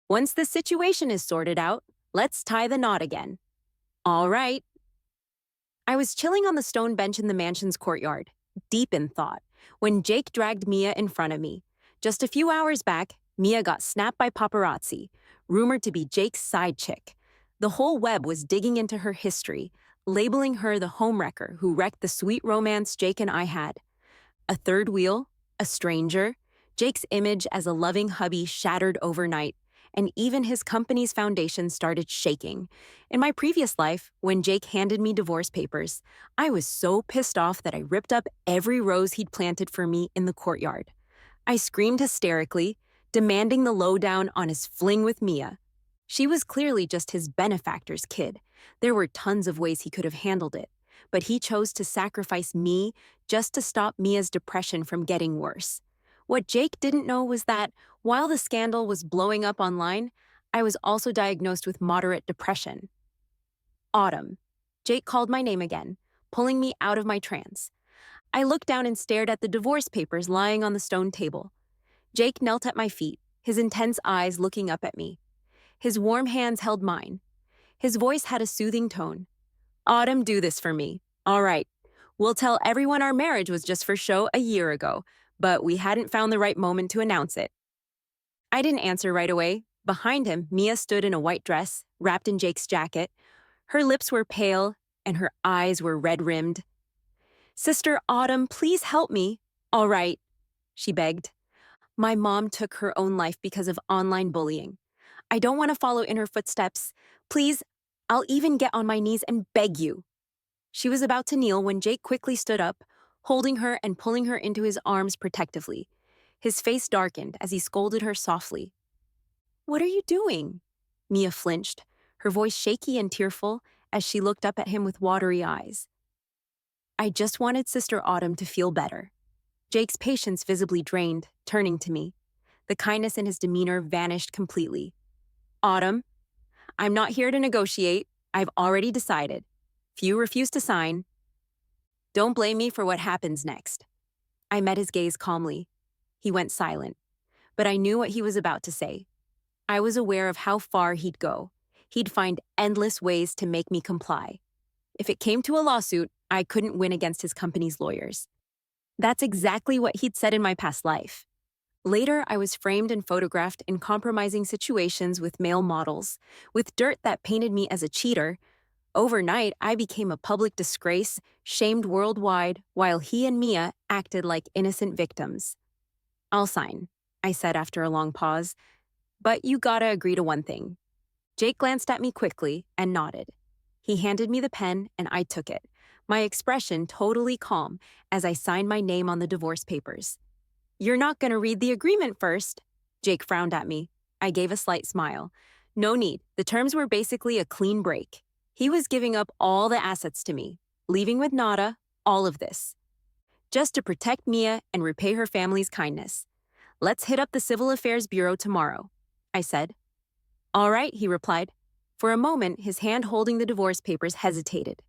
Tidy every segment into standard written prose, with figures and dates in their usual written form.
Once the situation is sorted out, let's tie the knot again. All right. I was chilling on the stone bench in the mansion's courtyard, deep in thought, when Jake dragged Mia in front of me. Just a few hours back, Mia got snapped by paparazzi, rumored to be Jake's side chick. The whole web was digging into her history, labeling her the homewrecker who wrecked the sweet romance Jake and I had. A third wheel, a stranger, Jake's image as a loving hubby shattered overnight, and even his company's foundation started shaking. In my previous life, when Jake handed me divorce papers, I was so pissed off that I ripped up every rose he'd planted for me in the courtyard. I screamed hysterically, demanding the lowdown on his fling with Mia. She was clearly just his benefactor's kid. There were tons of ways he could have handled it, but he chose to sacrifice me just to stop Mia's depression from getting worse. What Jake didn't know was that, while the scandal was blowing up online, I was also diagnosed with moderate depression. Autumn. Jake called my name again, pulling me out of my trance. I looked down and stared at the divorce papers lying on the stone table. Jake knelt at my feet, his intense eyes looking up at me. His warm hands held mine. His voice had a soothing tone. Autumn, do this for me. All right. We'll tell everyone our marriage was just for show a year ago, but we hadn't found the right moment to announce it. I didn't answer right away. Behind him, Mia stood in a white dress, wrapped in Jake's jacket. Her lips were pale, and her eyes were red-rimmed. Sister Autumn, please help me. All right, she begged. My mom took her own life because of online bullying. I don't want to follow in her footsteps. Please, I'll even get on my knees and beg you. She was about to kneel when Jake quickly stood up, holding her and pulling her into his arms protectively. His face darkened as he scolded her softly. What are you doing? Mia flinched, her voice shaky and tearful as she looked up at him with watery eyes. I just wanted Sister Autumn to feel better. Jake's patience visibly drained, turning to me. The kindness in his demeanor vanished completely. Autumn, I'm not here to negotiate. I've already decided. If you refuse to sign, don't blame me for what happens next. I met his gaze calmly. He went silent, but I knew what he was about to say. I was aware of how far he'd go. He'd find endless ways to make me comply. If it came to a lawsuit, I couldn't win against his company's lawyers. That's exactly what he'd said in my past life. Later, I was framed and photographed in compromising situations with male models, with dirt that painted me as a cheater. Overnight, I became a public disgrace, shamed worldwide, while he and Mia acted like innocent victims. I'll sign, I said after a long pause, but you gotta agree to one thing. Jake glanced at me quickly and nodded. He handed me the pen and I took it, my expression totally calm as I signed my name on the divorce papers. You're not gonna read the agreement first? Jake frowned at me. I gave a slight smile. No need. The terms were basically a clean break. He was giving up all the assets to me, leaving with nada, all of this, just to protect Mia and repay her family's kindness. Let's hit up the Civil Affairs Bureau tomorrow, I said. All right, he replied. For a moment, his hand holding the divorce papers hesitated.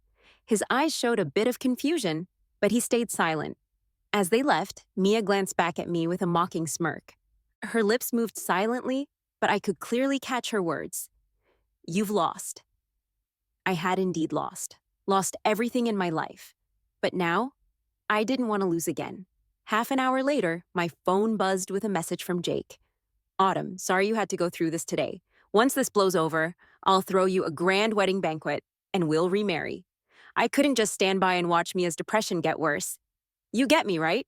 His eyes showed a bit of confusion, but he stayed silent. As they left, Mia glanced back at me with a mocking smirk. Her lips moved silently, but I could clearly catch her words. You've lost. I had indeed lost everything in my life. But now, I didn't want to lose again. Half an hour later, my phone buzzed with a message from Jake. Autumn, sorry you had to go through this today. Once this blows over, I'll throw you a grand wedding banquet, and we'll remarry. I couldn't just stand by and watch Mia's depression get worse. You get me, right?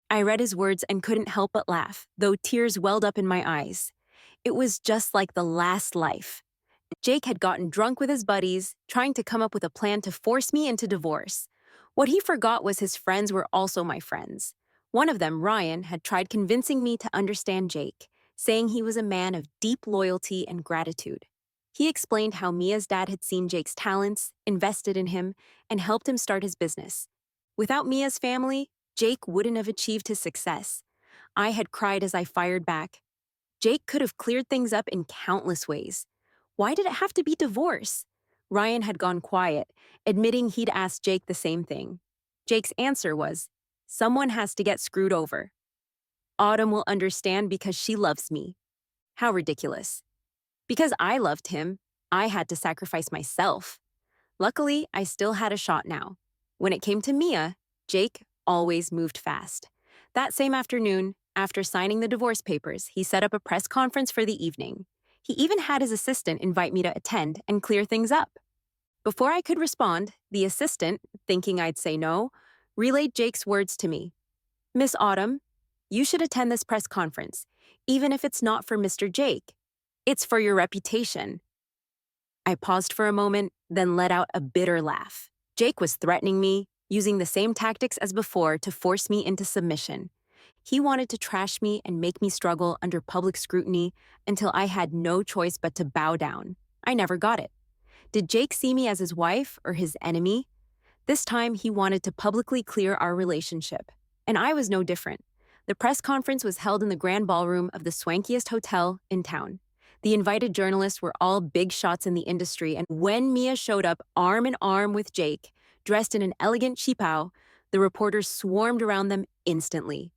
I read his words and couldn't help but laugh, though tears welled up in my eyes. It was just like the last life. Jake had gotten drunk with his buddies, trying to come up with a plan to force me into divorce. What he forgot was his friends were also my friends. One of them, Ryan, had tried convincing me to understand Jake, saying he was a man of deep loyalty and gratitude. He explained how Mia's dad had seen Jake's talents, invested in him, and helped him start his business. Without Mia's family, Jake wouldn't have achieved his success. I had cried as I fired back. Jake could have cleared things up in countless ways. Why did it have to be divorce? Ryan had gone quiet, admitting he'd asked Jake the same thing. Jake's answer was, someone has to get screwed over. Autumn will understand because she loves me. How ridiculous. Because I loved him, I had to sacrifice myself. Luckily, I still had a shot now. When it came to Mia, Jake always moved fast. That same afternoon, after signing the divorce papers, he set up a press conference for the evening. He even had his assistant invite me to attend and clear things up. Before I could respond, the assistant, thinking I'd say no, relayed Jake's words to me. Miss Autumn, you should attend this press conference, even if it's not for Mr. Jake. It's for your reputation. I paused for a moment, then let out a bitter laugh. Jake was threatening me, using the same tactics as before to force me into submission. He wanted to trash me and make me struggle under public scrutiny until I had no choice but to bow down. I never got it. Did Jake see me as his wife or his enemy? This time, he wanted to publicly clear our relationship. And I was no different. The press conference was held in the grand ballroom of the swankiest hotel in town. The invited journalists were all big shots in the industry, and when Mia showed up arm in arm with Jake, dressed in an elegant cheapao, the reporters swarmed around them instantly.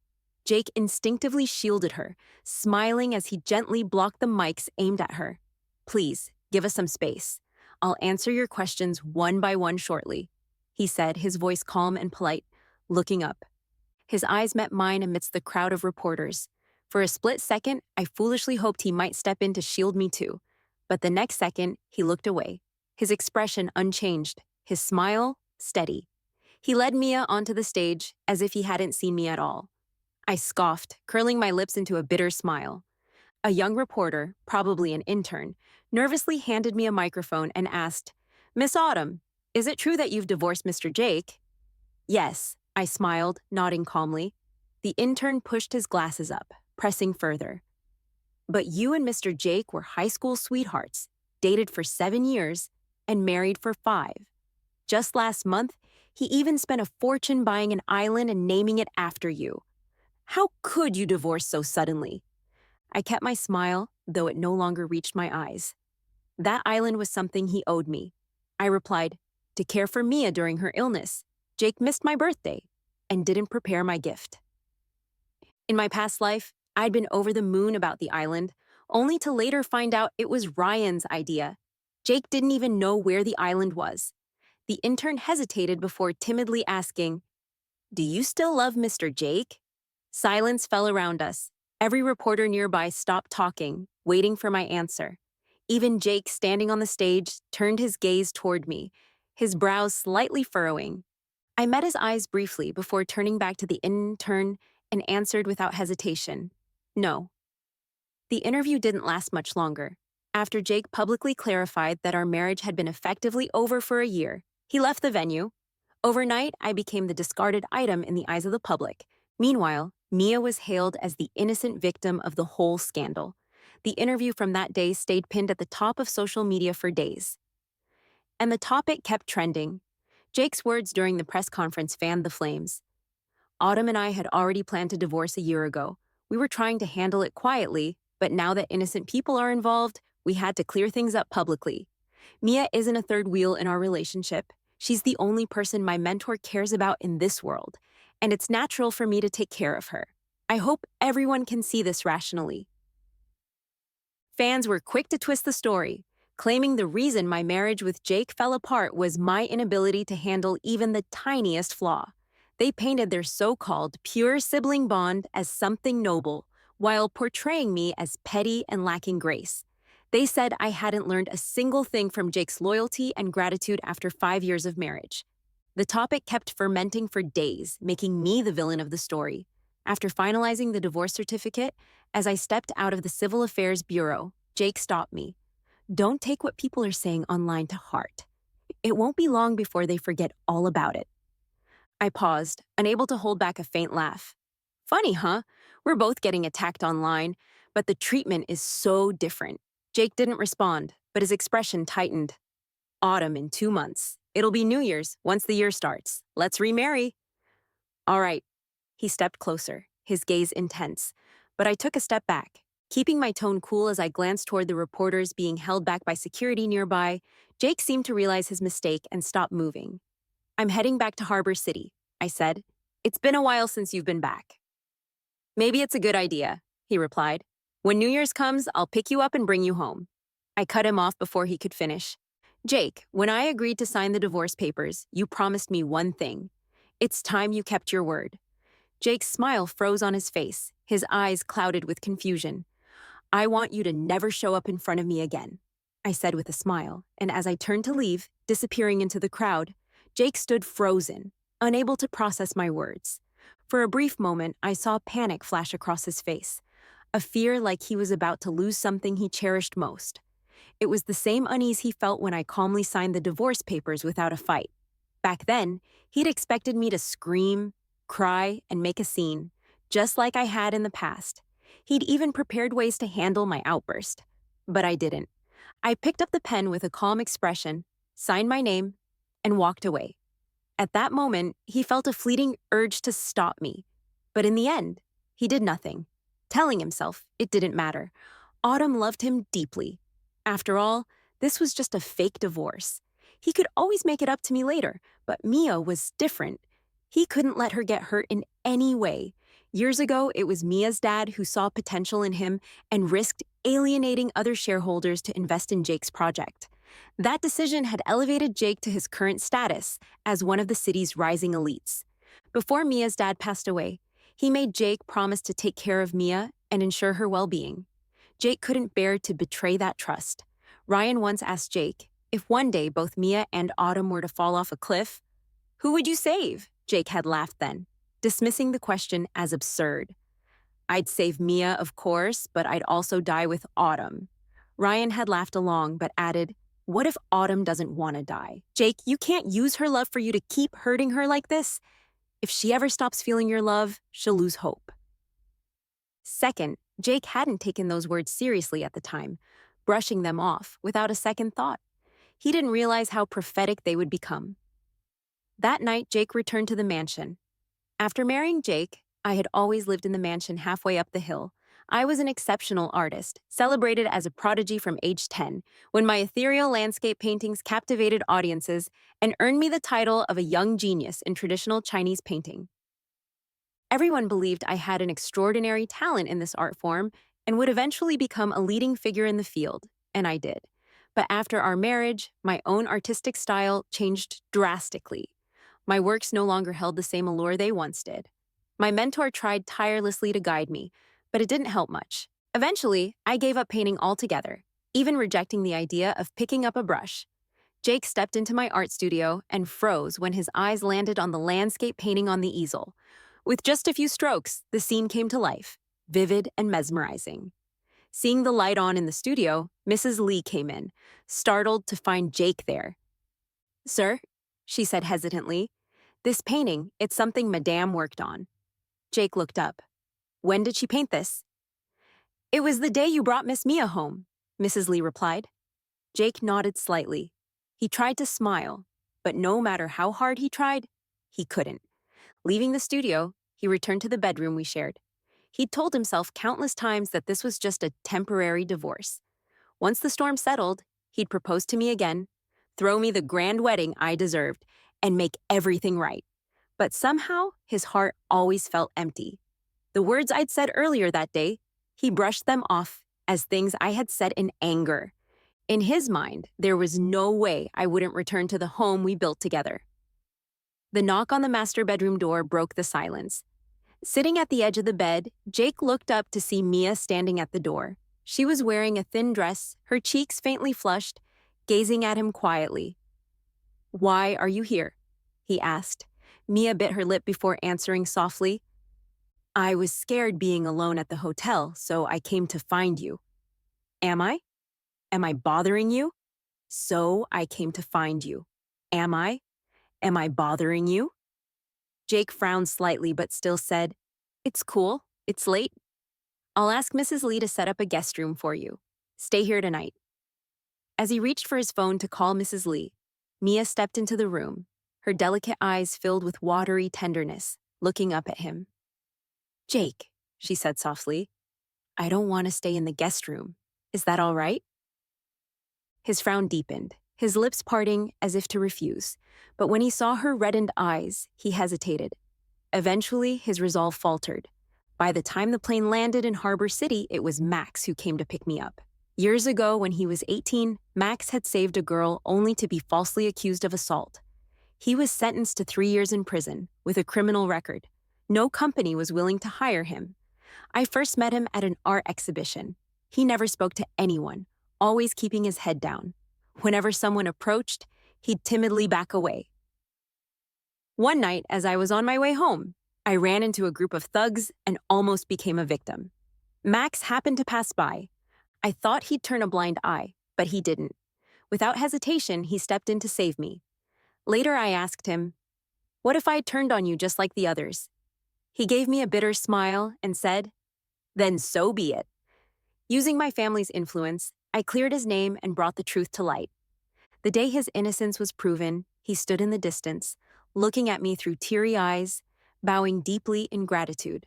Jake instinctively shielded her, smiling as he gently blocked the mics aimed at her. Please, give us some space. I'll answer your questions one by one shortly, he said, his voice calm and polite, looking up. His eyes met mine amidst the crowd of reporters. For a split second, I foolishly hoped he might step in to shield me too. But the next second, he looked away, his expression unchanged, his smile steady. He led Mia onto the stage as if he hadn't seen me at all. I scoffed, curling my lips into a bitter smile. A young reporter, probably an intern, nervously handed me a microphone and asked, Miss Autumn, is it true that you've divorced Mr. Jake? Yes, I smiled, nodding calmly. The intern pushed his glasses up, pressing further. But you and Mr. Jake were high school sweethearts, dated for 7 years, and married for 5. Just last month, he even spent a fortune buying an island and naming it after you. How could you divorce so suddenly? I kept my smile, though it no longer reached my eyes. That island was something he owed me. I replied, to care for Mia during her illness. Jake missed my birthday and didn't prepare my gift. In my past life, I'd been over the moon about the island, only to later find out it was Ryan's idea. Jake didn't even know where the island was. The intern hesitated before timidly asking, Do you still love Mr. Jake? Silence fell around us. Every reporter nearby stopped talking, waiting for my answer. Even Jake, standing on the stage, turned his gaze toward me, his brows slightly furrowing. I met his eyes briefly before turning back to the intern and answered without hesitation, no. The interview didn't last much longer. After Jake publicly clarified that our marriage had been effectively over for a year, he left the venue. Overnight, I became the discarded item in the eyes of the public. Meanwhile, Mia was hailed as the innocent victim of the whole scandal. The interview from that day stayed pinned at the top of social media for days. And the topic kept trending. Jake's words during the press conference fanned the flames. Autumn and I had already planned to divorce a year ago. We were trying to handle it quietly, but now that innocent people are involved, we had to clear things up publicly. Mia isn't a third wheel in our relationship. She's the only person my mentor cares about in this world, and it's natural for me to take care of her. I hope everyone can see this rationally. Fans were quick to twist the story, claiming the reason my marriage with Jake fell apart was my inability to handle even the tiniest flaw. They painted their so-called pure sibling bond as something noble, while portraying me as petty and lacking grace. They said I hadn't learned a single thing from Jake's loyalty and gratitude after 5 years of marriage. The topic kept fermenting for days, making me the villain of the story. After finalizing the divorce certificate, as I stepped out of the Civil Affairs Bureau, Jake stopped me. Don't take what people are saying online to heart. It won't be long before they forget all about it. I paused, unable to hold back a faint laugh. Funny, huh? We're both getting attacked online, but the treatment is so different. Jake didn't respond, but his expression tightened. Autumn in 2 months. It'll be New Year's once the year starts. Let's remarry. All right. He stepped closer, his gaze intense, but I took a step back. Keeping my tone cool as I glanced toward the reporters being held back by security nearby, Jake seemed to realize his mistake and stopped moving. I'm heading back to Harbor City, I said. It's been a while since you've been back. Maybe it's a good idea, he replied. When New Year's comes, I'll pick you up and bring you home. I cut him off before he could finish. Jake, when I agreed to sign the divorce papers, you promised me one thing. It's time you kept your word. Jake's smile froze on his face, his eyes clouded with confusion. I want you to never show up in front of me again, I said with a smile, and as I turned to leave, disappearing into the crowd, Jake stood frozen, unable to process my words. For a brief moment, I saw panic flash across his face, a fear like he was about to lose something he cherished most. It was the same unease he felt when I calmly signed the divorce papers without a fight. Back then, he'd expected me to scream, cry, and make a scene, just like I had in the past. He'd even prepared ways to handle my outburst. But I didn't. I picked up the pen with a calm expression, signed my name, and walked away. At that moment, he felt a fleeting urge to stop me. But in the end, he did nothing, telling himself it didn't matter. Autumn loved him deeply. After all, this was just a fake divorce. He could always make it up to me later, but Mia was different. He couldn't let her get hurt in any way. Years ago, it was Mia's dad who saw potential in him and risked alienating other shareholders to invest in Jake's project. That decision had elevated Jake to his current status as one of the city's rising elites. Before Mia's dad passed away, he made Jake promise to take care of Mia and ensure her well-being. Jake couldn't bear to betray that trust. Ryan once asked Jake, if one day both Mia and Autumn were to fall off a cliff, who would you save? Jake had laughed then, dismissing the question as absurd. I'd save Mia, of course, but I'd also die with Autumn. Ryan had laughed along, but added, what if Autumn doesn't want to die? Jake, you can't use her love for you to keep hurting her like this. If she ever stops feeling your love, she'll lose hope. Second, Jake hadn't taken those words seriously at the time, brushing them off without a second thought. He didn't realize how prophetic they would become. That night, Jake returned to the mansion. After marrying Jake, I had always lived in the mansion halfway up the hill. I was an exceptional artist, celebrated as a prodigy from age 10, when my ethereal landscape paintings captivated audiences and earned me the title of a young genius in traditional Chinese painting. Everyone believed I had an extraordinary talent in this art form and would eventually become a leading figure in the field, and I did. But after our marriage, my own artistic style changed drastically. My works no longer held the same allure they once did. My mentor tried tirelessly to guide me, but it didn't help much. Eventually, I gave up painting altogether, even rejecting the idea of picking up a brush. Jake stepped into my art studio and froze when his eyes landed on the landscape painting on the easel. With just a few strokes, the scene came to life, vivid and mesmerizing. Seeing the light on in the studio, Mrs. Lee came in, startled to find Jake there. Sir, she said hesitantly, this painting, it's something Madame worked on. Jake looked up. When did she paint this? It was the day you brought Miss Mia home, Mrs. Lee replied. Jake nodded slightly. He tried to smile, but no matter how hard he tried, he couldn't. Leaving the studio, he returned to the bedroom we shared. He'd told himself countless times that this was just a temporary divorce. Once the storm settled, he'd propose to me again, throw me the grand wedding I deserved, and make everything right. But somehow, his heart always felt empty. The words I'd said earlier that day, he brushed them off as things I had said in anger. In his mind, there was no way I wouldn't return to the home we built together. The knock on the master bedroom door broke the silence. Sitting at the edge of the bed, Jake looked up to see Mia standing at the door. She was wearing a thin dress, her cheeks faintly flushed, gazing at him quietly. Why are you here? He asked. Mia bit her lip before answering softly. I was scared being alone at the hotel, so I came to find you. Am I? Am I bothering you? So I came to find you. Am I? Am I bothering you? Jake frowned slightly but still said, It's cool. It's late. I'll ask Mrs. Lee to set up a guest room for you. Stay here tonight. As he reached for his phone to call Mrs. Lee, Mia stepped into the room, her delicate eyes filled with watery tenderness, looking up at him. Jake, she said softly, I don't want to stay in the guest room. Is that all right? His frown deepened, his lips parting as if to refuse. But when he saw her reddened eyes, he hesitated. Eventually, his resolve faltered. By the time the plane landed in Harbor City, it was Max who came to pick me up. Years ago, when he was 18, Max had saved a girl only to be falsely accused of assault. He was sentenced to 3 years in prison with a criminal record. No company was willing to hire him. I first met him at an art exhibition. He never spoke to anyone, always keeping his head down. Whenever someone approached, he'd timidly back away. One night, as I was on my way home, I ran into a group of thugs and almost became a victim. Max happened to pass by. I thought he'd turn a blind eye, but he didn't. Without hesitation, he stepped in to save me. Later, I asked him, "What if I had turned on you just like the others?" He gave me a bitter smile and said, "Then so be it." Using my family's influence, I cleared his name and brought the truth to light. The day his innocence was proven, he stood in the distance, looking at me through teary eyes, bowing deeply in gratitude.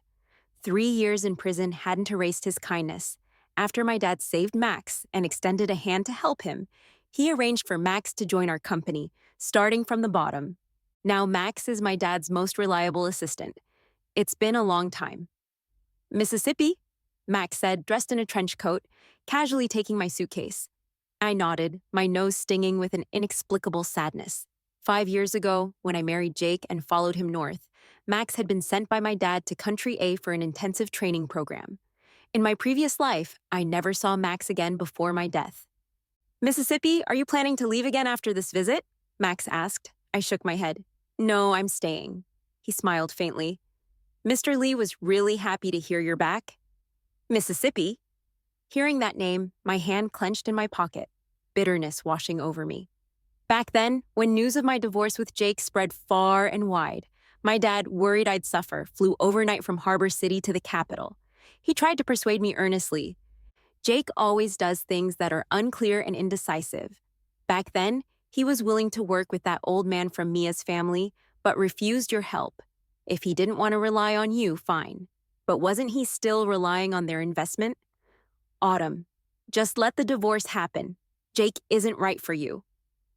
3 years in prison hadn't erased his kindness. After my dad saved Max and extended a hand to help him, he arranged for Max to join our company, starting from the bottom. Now Max is my dad's most reliable assistant. It's been a long time. "Mississippi," Max said, dressed in a trench coat, casually taking my suitcase. I nodded, my nose stinging with an inexplicable sadness. 5 years ago, when I married Jake and followed him north, Max had been sent by my dad to Country A for an intensive training program. In my previous life, I never saw Max again before my death. "Mississippi, are you planning to leave again after this visit?" Max asked. I shook my head. "No, I'm staying." He smiled faintly. "Mr. Lee was really happy to hear you're back." "Mississippi?" Hearing that name, my hand clenched in my pocket, bitterness washing over me. Back then, when news of my divorce with Jake spread far and wide, my dad, worried I'd suffer, flew overnight from Harbor City to the capital. He tried to persuade me earnestly. Jake always does things that are unclear and indecisive. Back then, he was willing to work with that old man from Mia's family, but refused your help. If he didn't want to rely on you, fine. But wasn't he still relying on their investment? "Autumn, just let the divorce happen. Jake isn't right for you."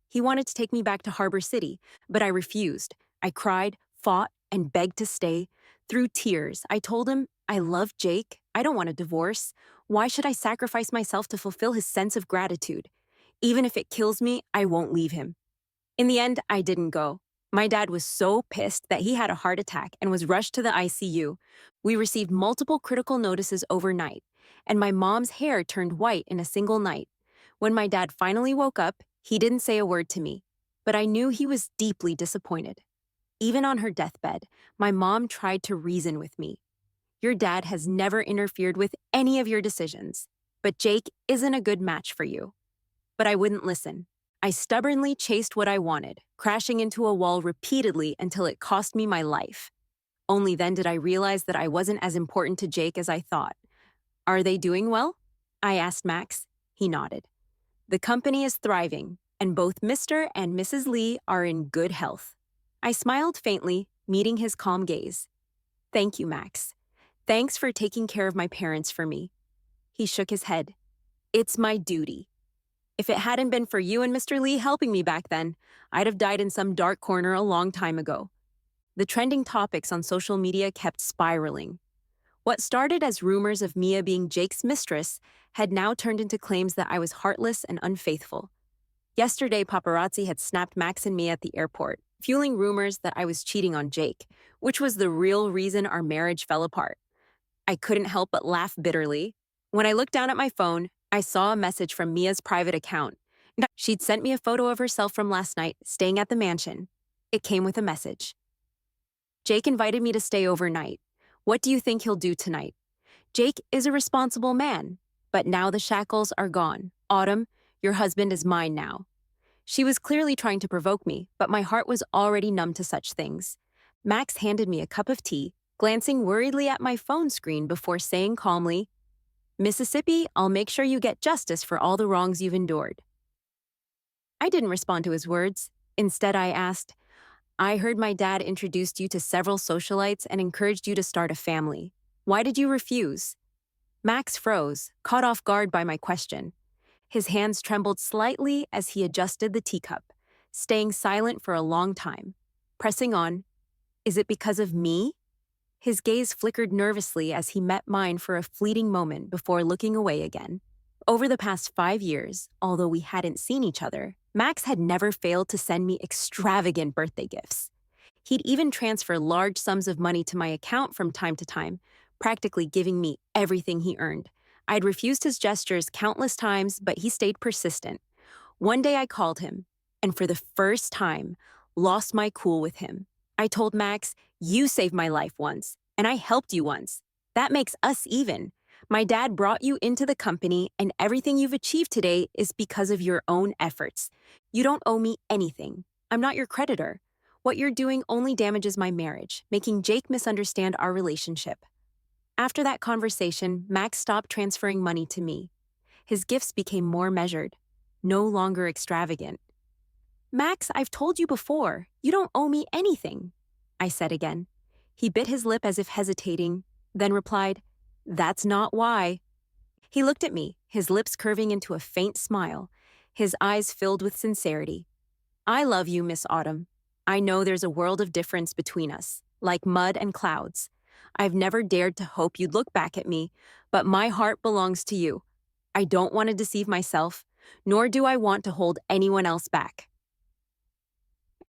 He wanted to take me back to Harbor City, but I refused. I cried, fought, and begged to stay. Through tears, I told him, "I love Jake. I don't want a divorce. Why should I sacrifice myself to fulfill his sense of gratitude? Even if it kills me, I won't leave him." In the end, I didn't go. My dad was so pissed that he had a heart attack and was rushed to the ICU. We received multiple critical notices overnight, and my mom's hair turned white in a single night. When my dad finally woke up, he didn't say a word to me, but I knew he was deeply disappointed. Even on her deathbed, my mom tried to reason with me. "Your dad has never interfered with any of your decisions, but Jake isn't a good match for you." But I wouldn't listen. I stubbornly chased what I wanted, crashing into a wall repeatedly until it cost me my life. Only then did I realize that I wasn't as important to Jake as I thought. "Are they doing well?" I asked Max. He nodded. "The company is thriving, and both Mr. and Mrs. Lee are in good health." I smiled faintly, meeting his calm gaze. "Thank you, Max. Thanks for taking care of my parents for me." He shook his head. "It's my duty. If it hadn't been for you and Mr. Lee helping me back then, I'd have died in some dark corner a long time ago." The trending topics on social media kept spiraling. What started as rumors of Mia being Jake's mistress had now turned into claims that I was heartless and unfaithful. Yesterday, paparazzi had snapped Max and Mia at the airport, fueling rumors that I was cheating on Jake, which was the real reason our marriage fell apart. I couldn't help but laugh bitterly. When I looked down at my phone, I saw a message from Mia's private account. She'd sent me a photo of herself from last night, staying at the mansion. It came with a message. "Jake invited me to stay overnight. What do you think he'll do tonight? Jake is a responsible man, but now the shackles are gone. Autumn, your husband is mine now." She was clearly trying to provoke me, but my heart was already numb to such things. Max handed me a cup of tea, glancing worriedly at my phone screen before saying calmly, "Mississippi, I'll make sure you get justice for all the wrongs you've endured." I didn't respond to his words. Instead, I asked, "I heard my dad introduced you to several socialites and encouraged you to start a family. Why did you refuse?" Max froze, caught off guard by my question. His hands trembled slightly as he adjusted the teacup, staying silent for a long time. Pressing on, "Is it because of me?" His gaze flickered nervously as he met mine for a fleeting moment before looking away again. Over the past 5 years, although we hadn't seen each other, Max had never failed to send me extravagant birthday gifts. He'd even transfer large sums of money to my account from time to time, practically giving me everything he earned. I'd refused his gestures countless times, but he stayed persistent. One day I called him, and for the first time, lost my cool with him. I told Max, "You saved my life once, and I helped you once. That makes us even. My dad brought you into the company, and everything you've achieved today is because of your own efforts. You don't owe me anything. I'm not your creditor. What you're doing only damages my marriage, making Jake misunderstand our relationship." After that conversation, Max stopped transferring money to me. His gifts became more measured, no longer extravagant. "Max, I've told you before, you don't owe me anything," I said again. He bit his lip as if hesitating, then replied, "That's not why." He looked at me, his lips curving into a faint smile, his eyes filled with sincerity. "I love you, Miss Autumn. I know there's a world of difference between us, like mud and clouds. I've never dared to hope you'd look back at me, but my heart belongs to you. I don't want to deceive myself, nor do I want to hold anyone else back."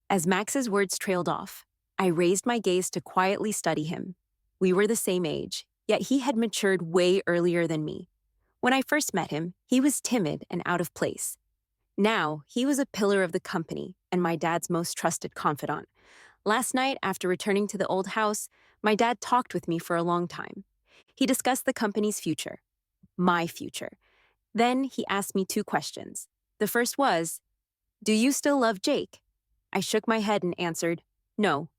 As Max's words trailed off, I raised my gaze to quietly study him. We were the same age, yet he had matured way earlier than me. When I first met him, he was timid and out of place. Now, he was a pillar of the company and my dad's most trusted confidant. Last night, after returning to the old house, my dad talked with me for a long time. He discussed the company's future, my future. Then he asked me 2 questions. The first was, "Do you still love Jake?" I shook my head and answered, "No,"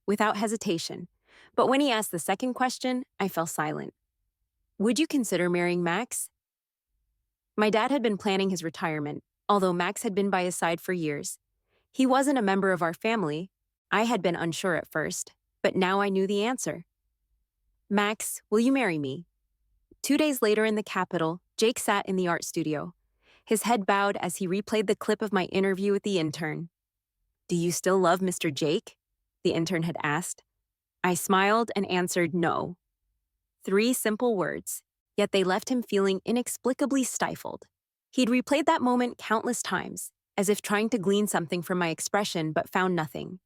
without hesitation. But when he asked the second question, I fell silent. "Would you consider marrying Max?" My dad had been planning his retirement, although Max had been by his side for years. He wasn't a member of our family. I had been unsure at first, but now I knew the answer. "Max, will you marry me?" 2 days later in the Capitol, Jake sat in the art studio. His head bowed as he replayed the clip of my interview with the intern. "Do you still love Mr. Jake?" the intern had asked. I smiled and answered no. 3 simple words, yet they left him feeling inexplicably stifled. He'd replayed that moment countless times, as if trying to glean something from my expression but found nothing.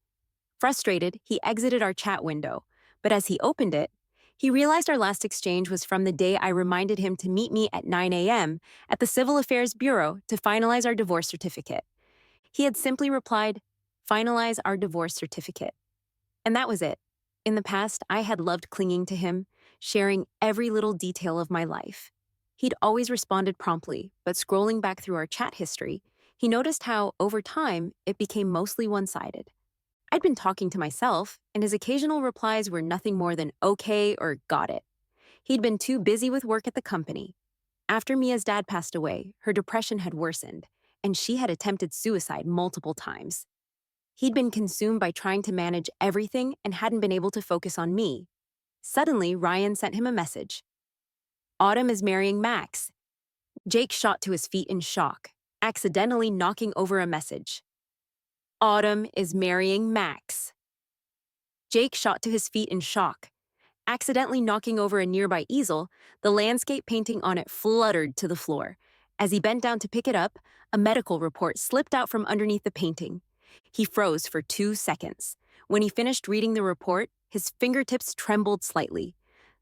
Frustrated, he exited our chat window, but as he opened it, he realized our last exchange was from the day I reminded him to meet me at 9 a.m. at the Civil Affairs Bureau to finalize our divorce certificate. He had simply replied, "Finalize our divorce certificate." And that was it. In the past, I had loved clinging to him, sharing every little detail of my life. He'd always responded promptly, but scrolling back through our chat history, he noticed how, over time, it became mostly one-sided. I'd been talking to myself, and his occasional replies were nothing more than okay or got it. He'd been too busy with work at the company. After Mia's dad passed away, her depression had worsened, and she had attempted suicide multiple times. He'd been consumed by trying to manage everything and hadn't been able to focus on me. Suddenly, Ryan sent him a message. "Autumn is marrying Max." Jake shot to his feet in shock, accidentally knocking over a message. "Autumn is marrying Max." Jake shot to his feet in shock, accidentally knocking over a nearby easel. The landscape painting on it fluttered to the floor. As he bent down to pick it up, a medical report slipped out from underneath the painting. He froze for 2 seconds. When he finished reading the report, his fingertips trembled slightly.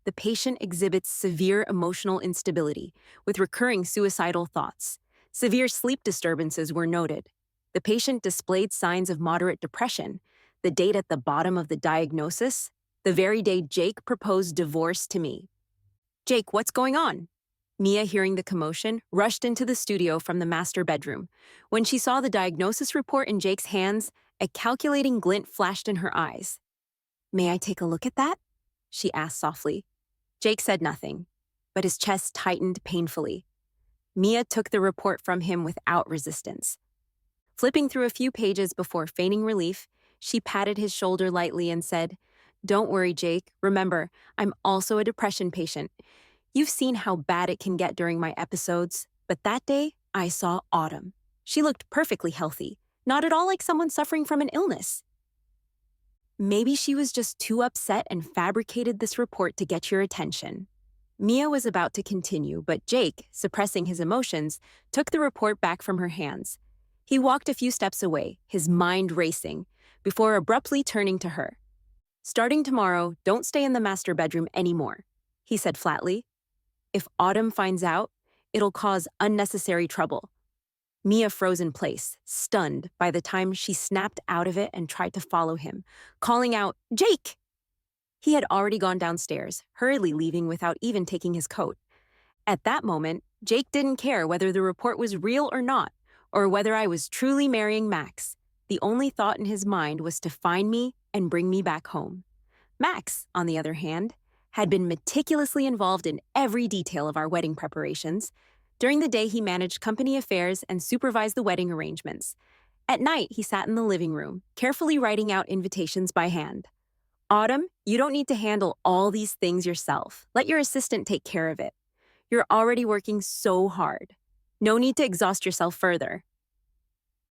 The patient exhibits severe emotional instability, with recurring suicidal thoughts. Severe sleep disturbances were noted. The patient displayed signs of moderate depression. The date at the bottom of the diagnosis, the very day Jake proposed divorce to me. "Jake, what's going on?" Mia, hearing the commotion, rushed into the studio from the master bedroom. When she saw the diagnosis report in Jake's hands, a calculating glint flashed in her eyes. "May I take a look at that?" she asked softly. Jake said nothing, but his chest tightened painfully. Mia took the report from him without resistance. Flipping through a few pages before feigning relief, she patted his shoulder lightly and said, "Don't worry, Jake. Remember, I'm also a depression patient. You've seen how bad it can get during my episodes, but that day, I saw Autumn. She looked perfectly healthy, not at all like someone suffering from an illness. Maybe she was just too upset and fabricated this report to get your attention." Mia was about to continue, but Jake, suppressing his emotions, took the report back from her hands. He walked a few steps away, his mind racing, before abruptly turning to her. "Starting tomorrow, don't stay in the master bedroom anymore," he said flatly. "If Autumn finds out, it'll cause unnecessary trouble." Mia froze in place, stunned by the time she snapped out of it and tried to follow him, calling out, "Jake!" He had already gone downstairs, hurriedly leaving without even taking his coat. At that moment, Jake didn't care whether the report was real or not, or whether I was truly marrying Max. The only thought in his mind was to find me and bring me back home. Max, on the other hand, had been meticulously involved in every detail of our wedding preparations. During the day, he managed company affairs and supervised the wedding arrangements. At night, he sat in the living room, carefully writing out invitations by hand. "Autumn, you don't need to handle all these things yourself. Let your assistant take care of it. You're already working so hard. No need to exhaust yourself further."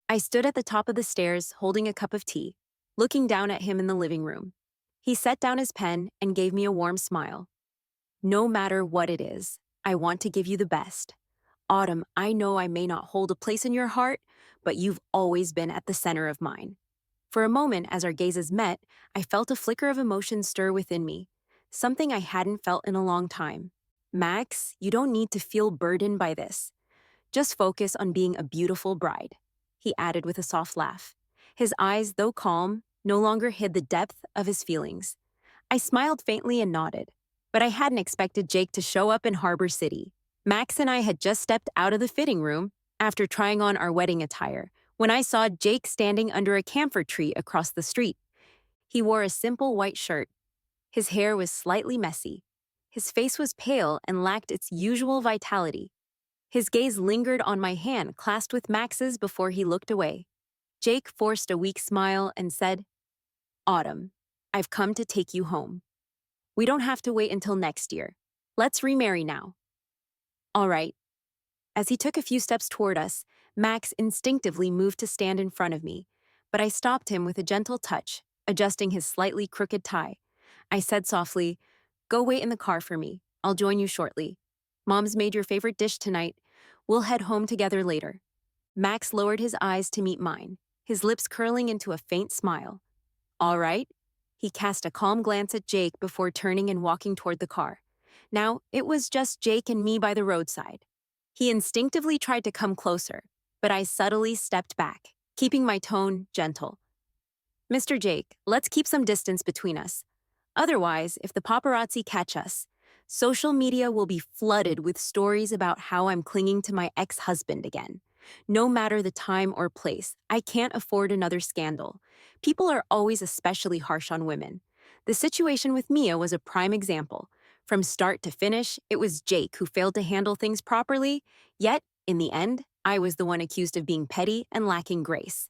I stood at the top of the stairs, holding a cup of tea, looking down at him in the living room. He set down his pen and gave me a warm smile. "No matter what it is, I want to give you the best. Autumn, I know I may not hold a place in your heart, but you've always been at the center of mine." For a moment, as our gazes met, I felt a flicker of emotion stir within me, something I hadn't felt in a long time. "Max, you don't need to feel burdened by this. Just focus on being a beautiful bride," he added with a soft laugh. His eyes, though calm, no longer hid the depth of his feelings. I smiled faintly and nodded, but I hadn't expected Jake to show up in Harbor City. Max and I had just stepped out of the fitting room after trying on our wedding attire when I saw Jake standing under a camphor tree across the street. He wore a simple white shirt. His hair was slightly messy. His face was pale and lacked its usual vitality. His gaze lingered on my hand clasped with Max's before he looked away. Jake forced a weak smile and said, "Autumn, I've come to take you home. We don't have to wait until next year. Let's remarry now." "All right." As he took a few steps toward us, Max instinctively moved to stand in front of me, but I stopped him with a gentle touch, adjusting his slightly crooked tie. I said softly, "Go wait in the car for me. I'll join you shortly. Mom's made your favorite dish tonight. We'll head home together later." Max lowered his eyes to meet mine, his lips curling into a faint smile. "All right." He cast a calm glance at Jake before turning and walking toward the car. Now, it was just Jake and me by the roadside. He instinctively tried to come closer, but I subtly stepped back, keeping my tone gentle. "Mr. Jake, let's keep some distance between us. Otherwise, if the paparazzi catch us, social media will be flooded with stories about how I'm clinging to my ex-husband again. No matter the time or place, I can't afford another scandal. People are always especially harsh on women. The situation with Mia was a prime example. From start to finish, it was Jake who failed to handle things properly, yet, in the end, I was the one accused of being petty and lacking grace."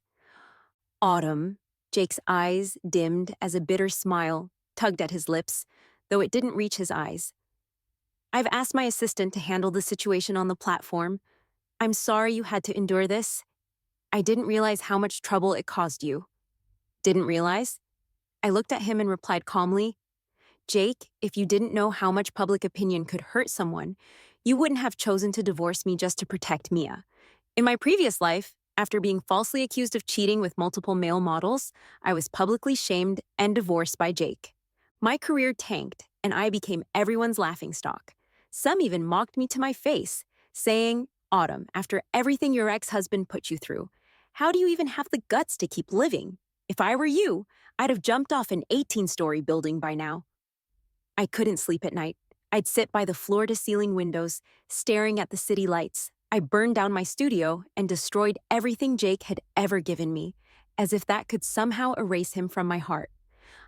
"Autumn," Jake's eyes dimmed as a bitter smile tugged at his lips, though it didn't reach his eyes. "I've asked my assistant to handle the situation on the platform. I'm sorry you had to endure this. I didn't realize how much trouble it caused you." "Didn't realize?" I looked at him and replied calmly, "Jake, if you didn't know how much public opinion could hurt someone, you wouldn't have chosen to divorce me just to protect Mia. In my previous life, after being falsely accused of cheating with multiple male models, I was publicly shamed and divorced by Jake. My career tanked, and I became everyone's laughingstock. Some even mocked me to my face, saying, 'Autumn, after everything your ex-husband put you through, how do you even have the guts to keep living? If I were you, I'd have jumped off an 18-story building by now.' I couldn't sleep at night. I'd sit by the floor-to-ceiling windows, staring at the city lights. I burned down my studio and destroyed everything Jake had ever given me, as if that could somehow erase him from my heart.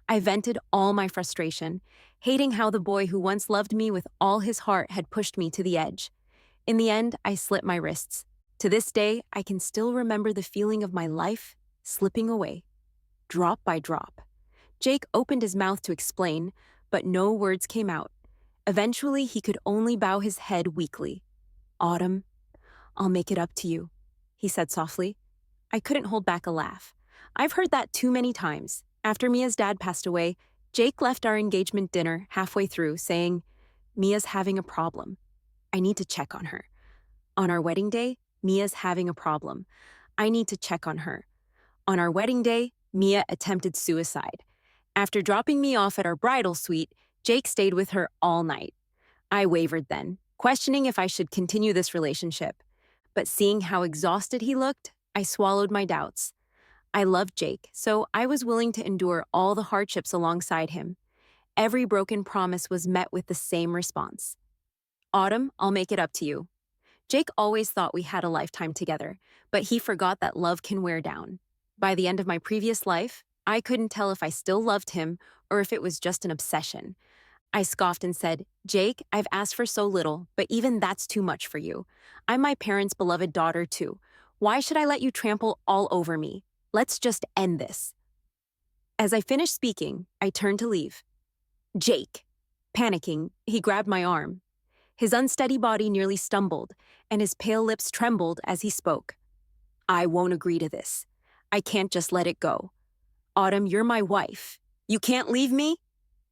I vented all my frustration, hating how the boy who once loved me with all his heart had pushed me to the edge. In the end, I slit my wrists. To this day, I can still remember the feeling of my life slipping away, drop by drop. Jake opened his mouth to explain, but no words came out. Eventually, he could only bow his head weakly. "Autumn, I'll make it up to you," he said softly. I couldn't hold back a laugh. I've heard that too many times. After Mia's dad passed away, Jake left our engagement dinner halfway through, saying, Mia's having a problem. I need to check on her. On our wedding day, Mia's having a problem. I need to check on her. On our wedding day, Mia attempted suicide. After dropping me off at our bridal suite, Jake stayed with her all night. I wavered then, questioning if I should continue this relationship. But seeing how exhausted he looked, I swallowed my doubts. I loved Jake, so I was willing to endure all the hardships alongside him. Every broken promise was met with the same response. Autumn, I'll make it up to you. Jake always thought we had a lifetime together, but he forgot that love can wear down. By the end of my previous life, I couldn't tell if I still loved him or if it was just an obsession. I scoffed and said, Jake, I've asked for so little, but even that's too much for you. I'm my parents' beloved daughter, too. Why should I let you trample all over me? Let's just end this. As I finished speaking, I turned to leave. Jake. Panicking, he grabbed my arm. His unsteady body nearly stumbled, and his pale lips trembled as he spoke. I won't agree to this. I can't just let it go. Autumn, you're my wife. You can't leave me?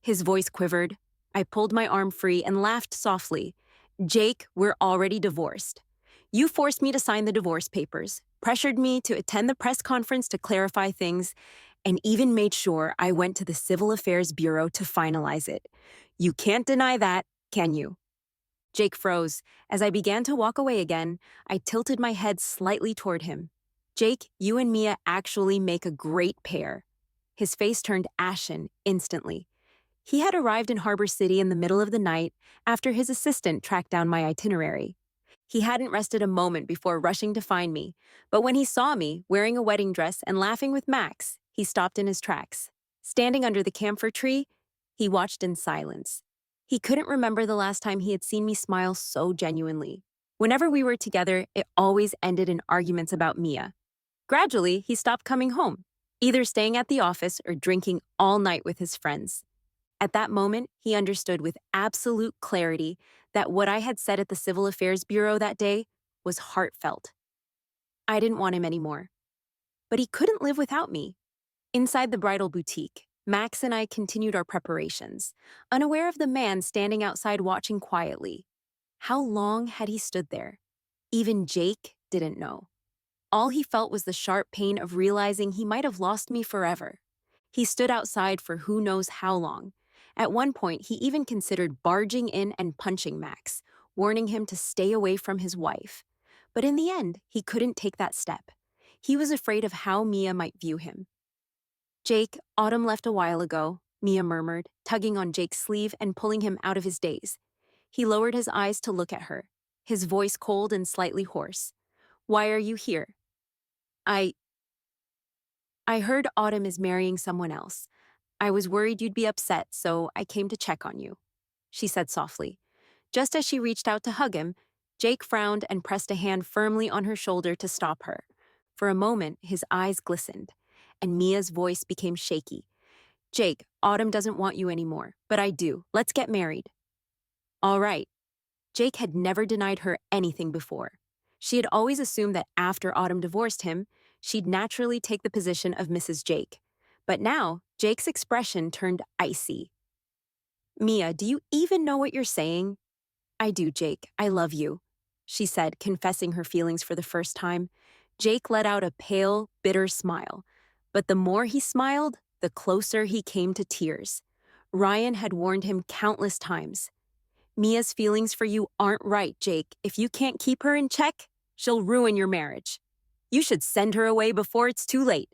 His voice quivered. I pulled my arm free and laughed softly. Jake, we're already divorced. You forced me to sign the divorce papers, pressured me to attend the press conference to clarify things, and even made sure I went to the Civil Affairs Bureau to finalize it. You can't deny that, can you? Jake froze. As I began to walk away again, I tilted my head slightly toward him. Jake, you and Mia actually make a great pair. His face turned ashen instantly. He had arrived in Harbor City in the middle of the night after his assistant tracked down my itinerary. He hadn't rested a moment before rushing to find me, but when he saw me, wearing a wedding dress and laughing with Max, he stopped in his tracks. Standing under the camphor tree, he watched in silence. He couldn't remember the last time he had seen me smile so genuinely. Whenever we were together, it always ended in arguments about Mia. Gradually, he stopped coming home, either staying at the office or drinking all night with his friends. At that moment, he understood with absolute clarity that what I had said at the Civil Affairs Bureau that day was heartfelt. I didn't want him anymore. But he couldn't live without me. Inside the bridal boutique, Max and I continued our preparations, unaware of the man standing outside watching quietly. How long had he stood there? Even Jake didn't know. All he felt was the sharp pain of realizing he might have lost me forever. He stood outside for who knows how long. At one point, he even considered barging in and punching Max, warning him to stay away from his wife. But in the end, he couldn't take that step. He was afraid of how Mia might view him. Jake, Autumn left a while ago, Mia murmured, tugging on Jake's sleeve and pulling him out of his daze. He lowered his eyes to look at her, his voice cold and slightly hoarse. Why are you here? I heard Autumn is marrying someone else. I was worried you'd be upset, so I came to check on you, she said softly. Just as she reached out to hug him, Jake frowned and pressed a hand firmly on her shoulder to stop her. For a moment, his eyes glistened, and Mia's voice became shaky. Jake, Autumn doesn't want you anymore, but I do. Let's get married. All right. Jake had never denied her anything before. She had always assumed that after Autumn divorced him, she'd naturally take the position of Mrs. Jake. But now, Jake's expression turned icy. Mia, do you even know what you're saying? I do, Jake. I love you, she said, confessing her feelings for the first time. Jake let out a pale, bitter smile. But the more he smiled, the closer he came to tears. Ryan had warned him countless times. Mia's feelings for you aren't right, Jake. If you can't keep her in check, she'll ruin your marriage. You should send her away before it's too late.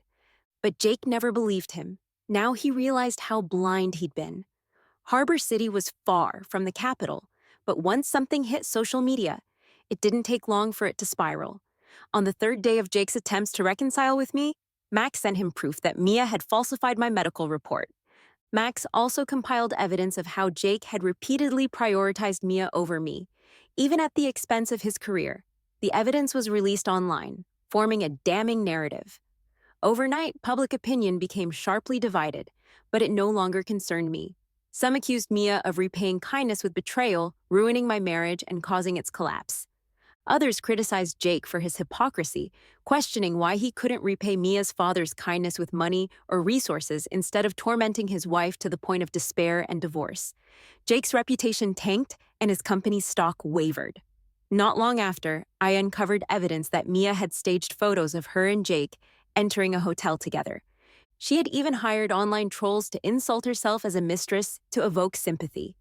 But Jake never believed him. Now he realized how blind he'd been. Harbor City was far from the capital, but once something hit social media, it didn't take long for it to spiral. On the third day of Jake's attempts to reconcile with me, Max sent him proof that Mia had falsified my medical report. Max also compiled evidence of how Jake had repeatedly prioritized Mia over me, even at the expense of his career. The evidence was released online, forming a damning narrative. Overnight, public opinion became sharply divided, but it no longer concerned me. Some accused Mia of repaying kindness with betrayal, ruining my marriage and causing its collapse. Others criticized Jake for his hypocrisy, questioning why he couldn't repay Mia's father's kindness with money or resources instead of tormenting his wife to the point of despair and divorce. Jake's reputation tanked and his company's stock wavered. Not long after, I uncovered evidence that Mia had staged photos of her and Jake entering a hotel together. She had even hired online trolls to insult herself as a mistress to evoke sympathy.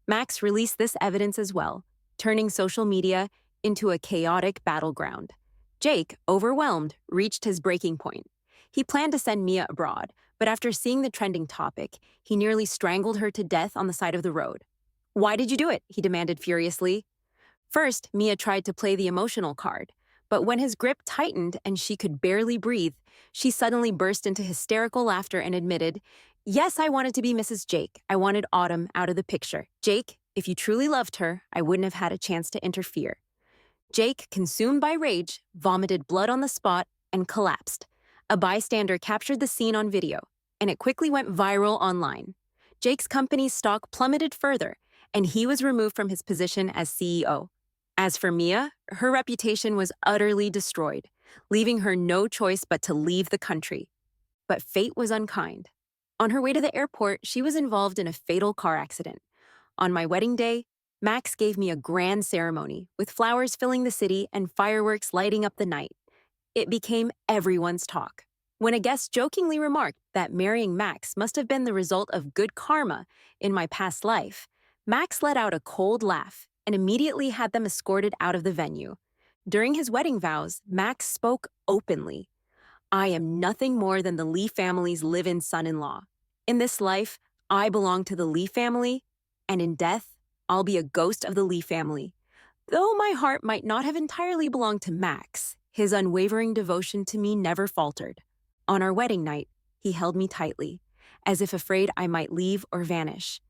Max released this evidence as well, turning social media into a chaotic battleground. Jake, overwhelmed, reached his breaking point. He planned to send Mia abroad, but after seeing the trending topic, he nearly strangled her to death on the side of the road. "Why did you do it?" he demanded furiously. First, Mia tried to play the emotional card, but when his grip tightened and she could barely breathe, she suddenly burst into hysterical laughter and admitted, "Yes, I wanted to be Mrs. Jake. I wanted Autumn out of the picture. Jake, if you truly loved her, I wouldn't have had a chance to interfere." Jake, consumed by rage, vomited blood on the spot and collapsed. A bystander captured the scene on video, and it quickly went viral online. Jake's company's stock plummeted further, and he was removed from his position as CEO. As for Mia, her reputation was utterly destroyed, leaving her no choice but to leave the country. But fate was unkind. On her way to the airport, she was involved in a fatal car accident. On my wedding day, Max gave me a grand ceremony, with flowers filling the city and fireworks lighting up the night. It became everyone's talk. When a guest jokingly remarked that marrying Max must have been the result of good karma in my past life, Max let out a cold laugh and immediately had them escorted out of the venue. During his wedding vows, Max spoke openly. "I am nothing more than the Lee family's live-in son-in-law. In this life, I belong to the Lee family, and in death, I'll be a ghost of the Lee family." Though my heart might not have entirely belonged to Max, his unwavering devotion to me never faltered. On our wedding night, he held me tightly, as if afraid I might leave or vanish.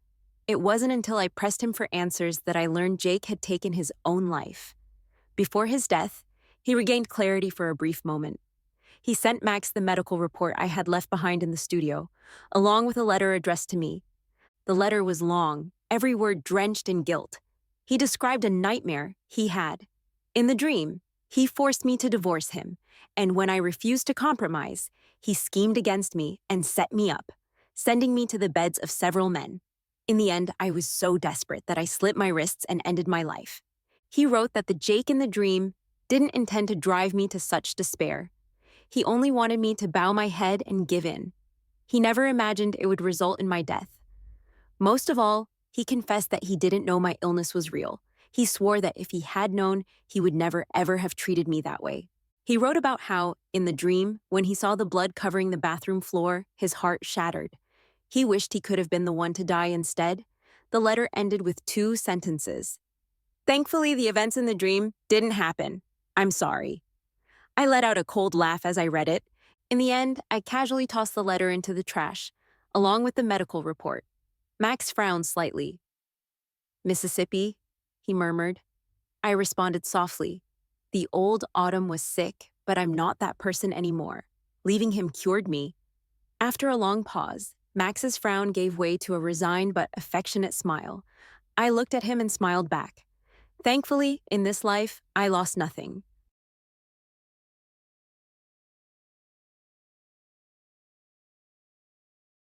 It wasn't until I pressed him for answers that I learned Jake had taken his own life. Before his death, he regained clarity for a brief moment. He sent Max the medical report I had left behind in the studio, along with a letter addressed to me. The letter was long, every word drenched in guilt. He described a nightmare he had. In the dream, he forced me to divorce him, and when I refused to compromise, he schemed against me and set me up, sending me to the beds of several men. In the end, I was so desperate that I slit my wrists and ended my life. He wrote that the Jake in the dream didn't intend to drive me to such despair. He only wanted me to bow my head and give in. He never imagined it would result in my death. Most of all, he confessed that he didn't know my illness was real. He swore that if he had known, he would never ever have treated me that way. He wrote about how, in the dream, when he saw the blood covering the bathroom floor, his heart shattered. He wished he could have been the one to die instead. The letter ended with 2 sentences. "Thankfully, the events in the dream didn't happen. I'm sorry." I let out a cold laugh as I read it. In the end, I casually tossed the letter into the trash, along with the medical report. Max frowned slightly. "Mississippi," he murmured. I responded softly. The old Autumn was sick, but I'm not that person anymore. Leaving him cured me. After a long pause, Max's frown gave way to a resigned but affectionate smile. I looked at him and smiled back. Thankfully, in this life, I lost nothing.